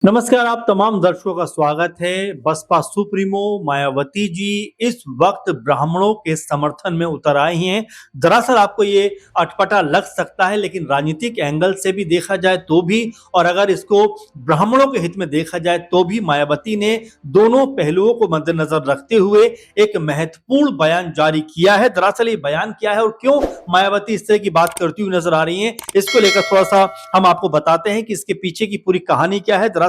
नमस्कार, आप तमाम दर्शकों का स्वागत है। बसपा सुप्रीमो मायावती जी इस वक्त ब्राह्मणों के समर्थन में उतर आई हैं। दरअसल आपको ये अटपटा लग सकता है, लेकिन राजनीतिक एंगल से भी देखा जाए तो भी, और अगर इसको ब्राह्मणों के हित में देखा जाए तो भी, मायावती ने दोनों पहलुओं को मद्देनजर रखते हुए एक महत्वपूर्ण बयान जारी किया है। दरअसल ये बयान क्या है और क्यों मायावती इस तरह की बात करती हुई नजर आ रही हैं, इसको लेकर थोड़ा सा हम आपको बताते हैं कि इसके पीछे की पूरी कहानी क्या है। दरअसल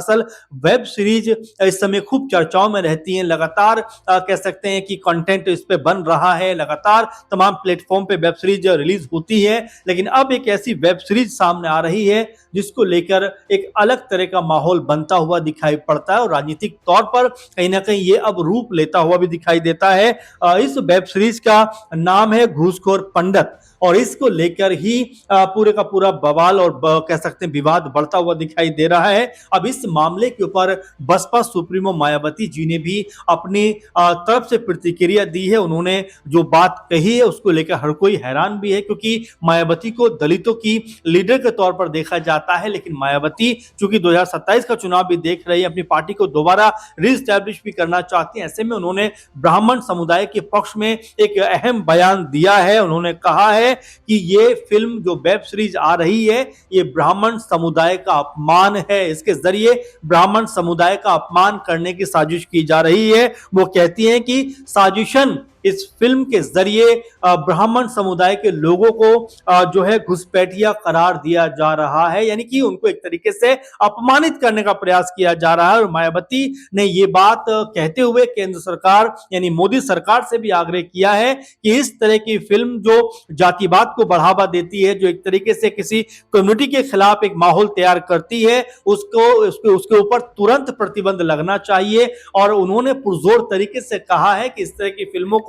वेब सीरीज इस समय खूब चर्चाओं में रहती हैं, लगातार कह सकते हैं कि कंटेंट इस पे बन रहा है, लगातार तमाम प्लेटफॉर्म पे वेब सीरीज रिलीज होती है। लेकिन अब एक ऐसी वेब सीरीज सामने आ रही है जिसको लेकर एक अलग तरह का माहौल बनता हुआ दिखाई पड़ता है और राजनीतिक तौर पर कहीं ना कहीं ये अब रूप लेता हुआ भी दिखाई देता है। इस वेब सीरीज का नाम है घूसखोर पंडित, और इसको लेकर ही पूरे का पूरा बवाल और कह सकते हैं विवाद बढ़ता हुआ दिखाई दे रहा है। अब इस मामले के ऊपर बसपा सुप्रीमो मायावती जी ने भी अपनी तरफ से प्रतिक्रिया दी है। उन्होंने जो बात कही है उसको लेकर हर कोई हैरान भी है, क्योंकि मायावती को दलितों की लीडर के तौर पर देखा जाता है, लेकिन मायावती चूंकि 2027 का चुनाव भी देख रही है, अपनी पार्टी को दोबारा रीस्टैब्लिश भी करना चाहती है। ऐसे में उन्होंने ब्राह्मण समुदाय के पक्ष में एक अहम बयान दिया है। उन्होंने कहा है कि ये फिल्म जो वेब सीरीज आ रही है ये ब्राह्मण समुदाय का अपमान है, इसके जरिए ब्राह्मण समुदाय का अपमान करने की साजिश की जा रही है। वो कहती हैं कि साजिशन इस फिल्म के जरिए ब्राह्मण समुदाय के लोगों को जो है घुसपैठिया करार दिया जा रहा है, यानी कि उनको एक तरीके से अपमानित करने का प्रयास किया जा रहा है। और मायावती ने ये बात कहते हुए केंद्र सरकार यानी मोदी सरकार से भी आग्रह किया है कि इस तरह की फिल्म जो जातिवाद को बढ़ावा देती है, जो एक तरीके से किसी कम्युनिटी के खिलाफ एक माहौल तैयार करती है, उसको उसके ऊपर तुरंत प्रतिबंध लगना चाहिए। और उन्होंने पुरजोर तरीके से कहा है कि इस तरह की फिल्मों को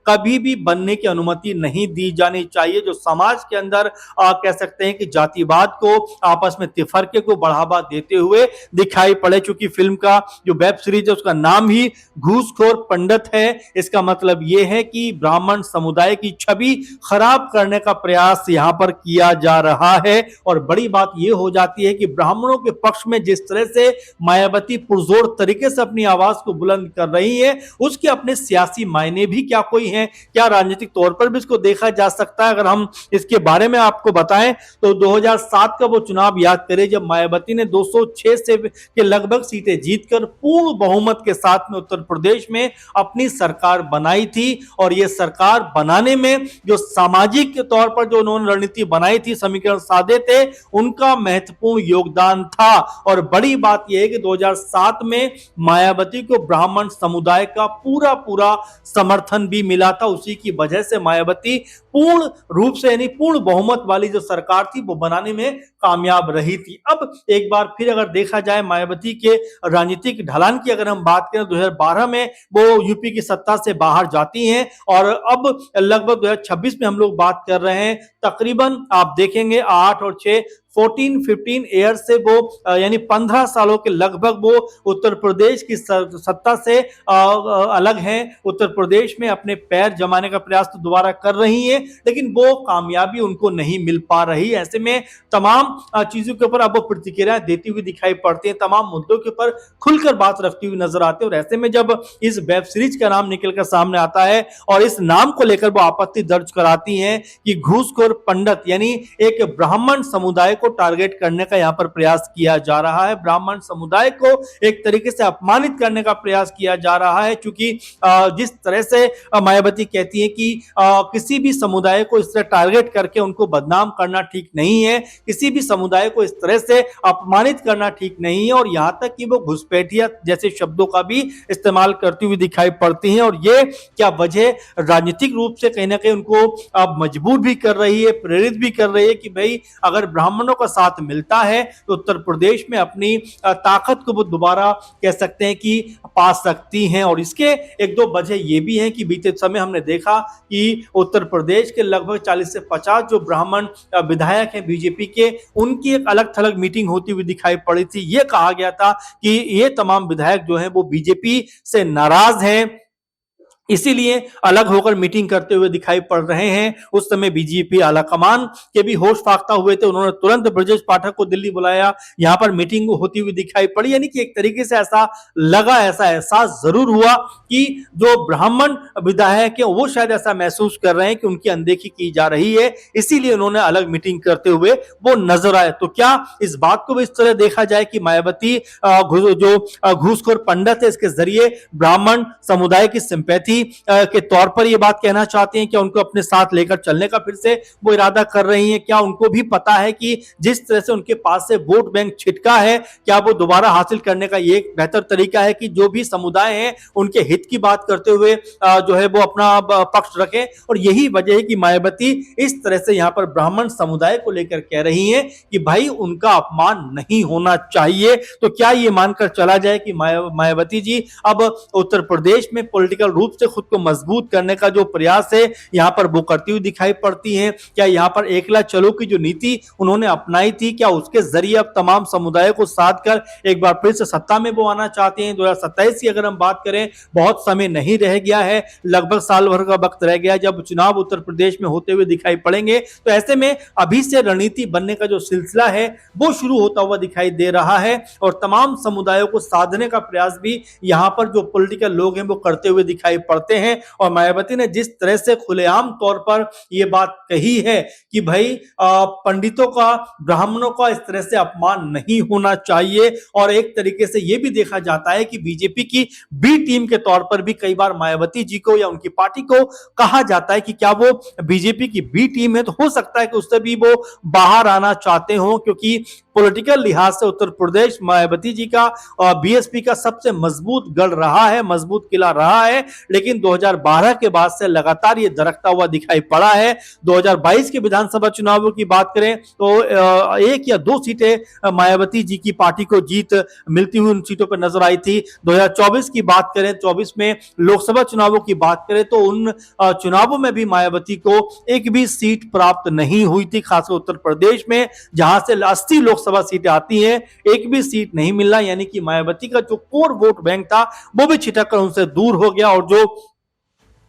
कभी भी बनने की अनुमति नहीं दी जानी चाहिए, जो समाज के अंदर कह सकते हैं कि जातिवाद को, आपस में तिफरके को बढ़ावा देते हुए दिखाई पड़े। चूंकि फिल्म का जो वेब सीरीज है उसका नाम ही घूसखोर पंडित है, इसका मतलब यह है कि ब्राह्मण समुदाय की छवि खराब करने का प्रयास यहां पर किया जा रहा है। और बड़ी बात यह हो जाती है कि ब्राह्मणों के पक्ष में जिस तरह से मायावती पुरजोर तरीके से अपनी आवाज को बुलंद कर रही है, उसके अपने सियासी मायने भी क्या कोई हैं, क्या राजनीतिक तौर पर भी इसको देखा जा सकता है। अगर हम इसके बारे में आपको बताएं तो 2007 का वो चुनाव याद करें जब मायावती ने 206 से के लगभग सीटें जीतकर पूर्ण बहुमत के साथ में उत्तर प्रदेश में अपनी सरकार बनाई थी। और ये सरकार बनाने में जो सामाजिक तौर पर जो उन्होंने रणनीति बनाई थी, समीकरण साधे थे, उनका महत्वपूर्ण योगदान था। और बड़ी बात यह है कि 2007 में मायावती को ब्राह्मण समुदाय का पूरा पूरा समर्थन भी मिला था। उसी की वजह से मायावती पूर्ण रूप से यानी पूर्ण बहुमत वाली जो सरकार थी वो बनाने में कामयाब रही थी। अब एक बार फिर अगर देखा जाए मायावती के राजनीतिक ढलान की अगर हम बात करें, 2012 में वो यूपी की सत्ता से बाहर जाती हैं और अब लगभग 2026 में हम लोग बात कर रहे हैं, तकरीबन आप देखेंगे 8 और 6 14-15 ईयर से वो यानी 15 सालों के लगभग वो उत्तर प्रदेश की सत्ता से अलग हैं। उत्तर प्रदेश में अपने पैर जमाने का प्रयास तो दोबारा कर रही हैं, लेकिन वो कामयाबी उनको नहीं मिल पा रही। ऐसे में तमाम चीजों के ऊपर अब वो प्रतिक्रिया देती हुई दिखाई पड़ती हैं, तमाम मुद्दों के ऊपर खुलकर बात रखती हुई नजर आती है। और ऐसे में जब इस वेब सीरीज का नाम निकलकर सामने आता है और इस नाम को लेकर वो आपत्ति दर्ज कराती हैं कि घूसखोर पंडित यानी एक ब्राह्मण समुदाय को टारगेट करने का यहां पर प्रयास किया जा रहा है, ब्राह्मण समुदाय को एक तरीके से अपमानित करने का प्रयास किया जा रहा है। क्योंकि जिस तरह से मायावती कहती है कि किसी भी समुदाय को इस तरह टारगेट करके उनको बदनाम करना ठीक नहीं है, किसी भी समुदाय को इस तरह से अपमानित करना ठीक नहीं है। और यहां तक कि वो घुसपैठिया जैसे शब्दों का भी इस्तेमाल करती हुई दिखाई पड़ती हैं। और ये क्या वजह राजनीतिक रूप से कहीं ना कहीं उनको मजबूर भी कर रही है, प्रेरित भी कर रही है कि भाई अगर ब्राह्मणों का साथ मिलता है तो उत्तर प्रदेश में अपनी ताकत को वो दोबारा कह सकते हैं कि पा सकती हैं। और इसके एक दो वजह ये भी हैं कि बीते समय हमने देखा कि उत्तर प्रदेश के लगभग 40 से 50 जो ब्राह्मण विधायक हैं बीजेपी के, उनकी एक अलग थलग मीटिंग होती हुई दिखाई पड़ी थी। ये कहा गया था कि ये तमाम विधायक जो हैं वो बीजेपी से नाराज हैं, इसीलिए अलग होकर मीटिंग करते हुए दिखाई पड़ रहे हैं। उस समय बीजेपी आला कमान के भी होश फाख्ता हुए थे, उन्होंने तुरंत ब्रजेश पाठक को दिल्ली बुलाया, यहां पर मीटिंग होती हुई दिखाई पड़ी। यानी कि एक तरीके से ऐसा लगा, ऐसा एहसास जरूर हुआ कि जो ब्राह्मण विधायक है वो शायद ऐसा महसूस कर रहे हैं कि उनकी अनदेखी की जा रही है, इसीलिए उन्होंने अलग मीटिंग करते हुए वो नजर आए। तो क्या इस बात को भी इस तरह देखा जाए कि मायावती जो घूसखोर पंडित है, इसके जरिए ब्राह्मण समुदाय की सिंपैथी के तौर पर ये बात कहना चाहते हैं, क्या उनको अपने साथ लेकर चलने का फिर से वो इरादा कर रही हैं? क्या उनको भी पता है कि जिस तरह से उनके पास से वोट बैंक छिटका है, क्या वो दोबारा हासिल करने का ये एक बेहतर तरीका है कि जो भी समुदाय है उनके हित की बात करते हुए जो है वो अपना पक्ष रखें? और यही वजह है कि मायावती इस तरह से यहां पर ब्राह्मण समुदाय को लेकर कह रही हैं कि भाई उनका अपमान नहीं होना चाहिए। तो क्या ये मानकर चला जाए कि मायावती जी अब उत्तर प्रदेश में पॉलिटिकल रूप से खुद को मजबूत करने का जो प्रयास है यहां पर वो करती हुई दिखाई पड़ती हैं? क्या यहां पर एकला चलो की जो नीति उन्होंने अपनाई थी, क्या उसके जरिए अब तमाम समुदायों को साथ कर एक बार फिर से सत्ता में वो आना चाहते हैं? 2027 की अगर हम बात करें, बहुत समय नहीं रह गया है, लगभग साल भर का वक्त रह गया जब चुनाव उत्तर प्रदेश में होते हुए दिखाई पड़ेंगे। तो ऐसे में अभी से रणनीति बनने का जो सिलसिला है वो शुरू होता हुआ दिखाई दे रहा है और तमाम समुदायों को साधने का प्रयास भी यहां पर जो पॉलिटिकल लोग हैं वो करते हुए दिखाई पड़ते हैं। और मायावती ने जिस तरह से खुलेआम तौर पर यह बात कही है कि भाई पंडितों का, ब्राह्मणों का इस तरह से अपमान नहीं होना चाहिए, और एक तरीके से यह भी देखा जाता है कि बीजेपी की बी टीम के तौर पर भी कई बार मायावती जी को या उनकी पार्टी को कहा जाता है कि क्या वो बीजेपी की बी टीम है, तो हो सकता है कि उससे भी वो बाहर आना चाहते हो, क्योंकि पॉलिटिकल लिहाज से उत्तर प्रदेश मायावती जी का और बीएसपी का सबसे मजबूत गढ़ रहा है, मजबूत किला रहा है। लेकिन 2012 के बाद से लगातार ये दरकता हुआ दिखाई पड़ा है। 2022 के विधानसभा चुनावों की बात करें तो एक या दो सीटें मायावती जी की पार्टी को जीत मिलती हुई उन सीटों पर नजर आई थी। 2024 की बात करें, 24 में लोकसभा चुनावों की बात करें तो उन चुनावों में भी मायावती को एक भी सीट प्राप्त नहीं हुई थी, खासकर उत्तर प्रदेश में जहां से 80 लोकसभा सीटें आती हैं, एक भी सीट नहीं मिला। यानी कि मायावती का जो कोर वोट बैंक था वो भी छिटक कर उनसे दूर हो गया, और जो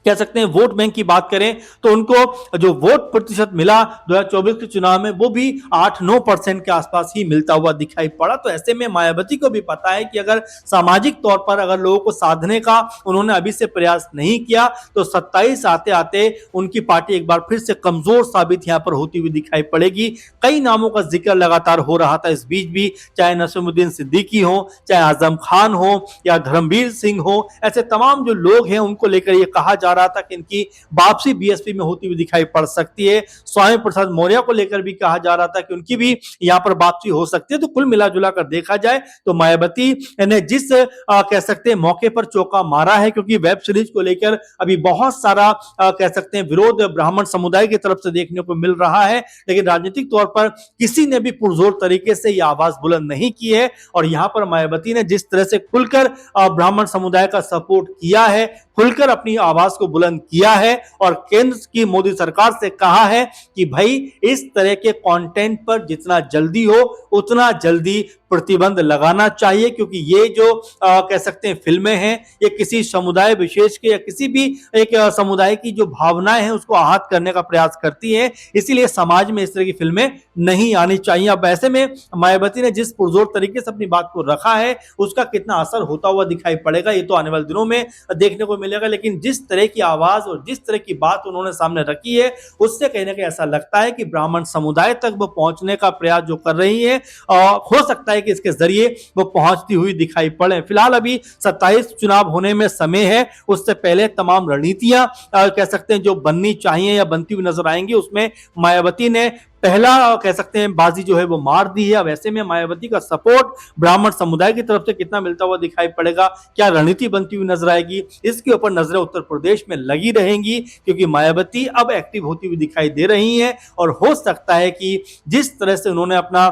कह सकते हैं वोट बैंक की बात करें तो उनको जो वोट प्रतिशत मिला 2024 के चुनाव में वो भी 8-9% के आसपास ही मिलता हुआ दिखाई पड़ा। तो ऐसे में मायावती को भी पता है कि अगर सामाजिक तौर पर अगर लोगों को साधने का उन्होंने अभी से प्रयास नहीं किया तो 27 आते आते उनकी पार्टी एक बार फिर से कमजोर साबित यहां पर होती हुई दिखाई पड़ेगी। कई नामों का जिक्र लगातार हो रहा था इस बीच भी, चाहे नसीमुद्दीन सिद्दीकी हो, चाहे आजम खान हो या धर्मवीर सिंह हो, ऐसे तमाम जो लोग हैं उनको लेकर यह कहा जा रहा था कि इनकी वापसी बीएसपी में होती हुई दिखाई पड़ सकती है। स्वामी प्रसाद मौर्य को लेकर भी कहा जा रहा था कि उनकी भी यहां पर वापसी हो सकती है। तो कुल मिलाजुला कर देखा जाए तो मायावती ने जिस कह सकते हैं मौके पर चौका मारा है, क्योंकि वेब सीरीज को लेकर अभी बहुत सारा कह सकते हैं विरोध ब्राह्मण समुदाय की तरफ से देखने को मिल रहा है, लेकिन राजनीतिक तौर पर किसी ने भी पुरजोर तरीके से यह आवाज बुलंद नहीं की है। और यहां पर मायावती ने जिस तरह से खुलकर ब्राह्मण समुदाय का सपोर्ट किया है, खुलकर अपनी आवाज को बुलंद किया है और केंद्र की मोदी सरकार से कहा है कि भाई इस तरह के कंटेंट पर जितना जल्दी हो उतना जल्दी प्रतिबंध लगाना चाहिए, क्योंकि ये जो कह सकते हैं फिल्में हैं ये किसी समुदाय विशेष के या किसी भी एक समुदाय की जो भावनाएं हैं उसको आहत करने का प्रयास करती हैं, इसीलिए समाज में इस तरह की फिल्में नहीं आनी चाहिए। अब ऐसे में मायावती ने जिस पुरजोर तरीके से अपनी बात को रखा है उसका कितना असर होता हुआ दिखाई पड़ेगा ये तो आने वाले दिनों में देखने को मिलेगा। लेकिन जिस तरह की आवाज और जिस तरह की बात उन्होंने सामने रखी है उससे कहीं ना कहीं ऐसा लगता है कि ब्राह्मण समुदाय तक वो पहुंचने का प्रयास जो कर रही है हो सकता है कि इसके जरिए वो पहुंचती हुई दिखाई पड़े। फिलहाल अभी 27 चुनाव होने में समय है, उससे पहले तमाम रणनीतियां कह सकते हैं जो बननी चाहिए या बनती हुई नजर आएंगी, उसमें मायावती ने पहला कह सकते हैं बाजी जो है वो मार दी है। अब ऐसे में मायावती का सपोर्ट ब्राह्मण समुदाय की तरफ से कितना मिलता हुआ दिखाई पड़ेगा, क्या रणनीति बनती हुई नजर आएगी, इसके ऊपर नजरें उत्तर प्रदेश में लगी रहेंगी, क्योंकि मायावती अब एक्टिव होती हुई दिखाई दे रही हैं और हो सकता है कि जिस तरह से उन्होंने अपना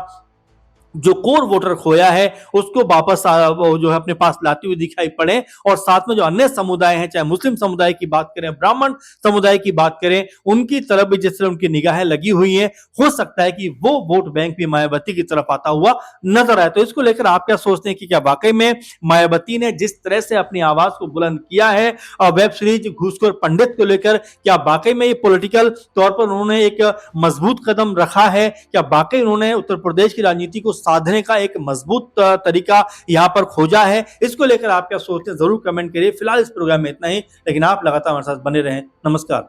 जो कोर वोटर खोया है उसको वापस वो जो है अपने पास लाते हुए दिखाई पड़े, और साथ में जो अन्य समुदाय हैं, चाहे मुस्लिम समुदाय की बात करें, ब्राह्मण समुदाय की बात करें, उनकी तरफ भी जिस तरह उनकी निगाहें लगी हुई हैं, हो सकता है कि वो वोट बैंक भी मायावती की तरफ आता हुआ नजर आए। तो इसको लेकर आप क्या सोचते हैं कि क्या वाकई में मायावती ने जिस तरह से अपनी आवाज को बुलंद किया है वेब सीरीज घूसखोर पंडित को लेकर, क्या वाकई में ये पॉलिटिकल तौर पर उन्होंने एक मजबूत कदम रखा है? क्या वाकई उन्होंने उत्तर प्रदेश की राजनीति को साधने का एक मजबूत तरीका यहां पर खोजा है? इसको लेकर आप क्या सोचते हैं जरूर कमेंट करिए। फिलहाल इस प्रोग्राम में इतना ही, लेकिन आप लगातार हमारे साथ बने रहें। नमस्कार।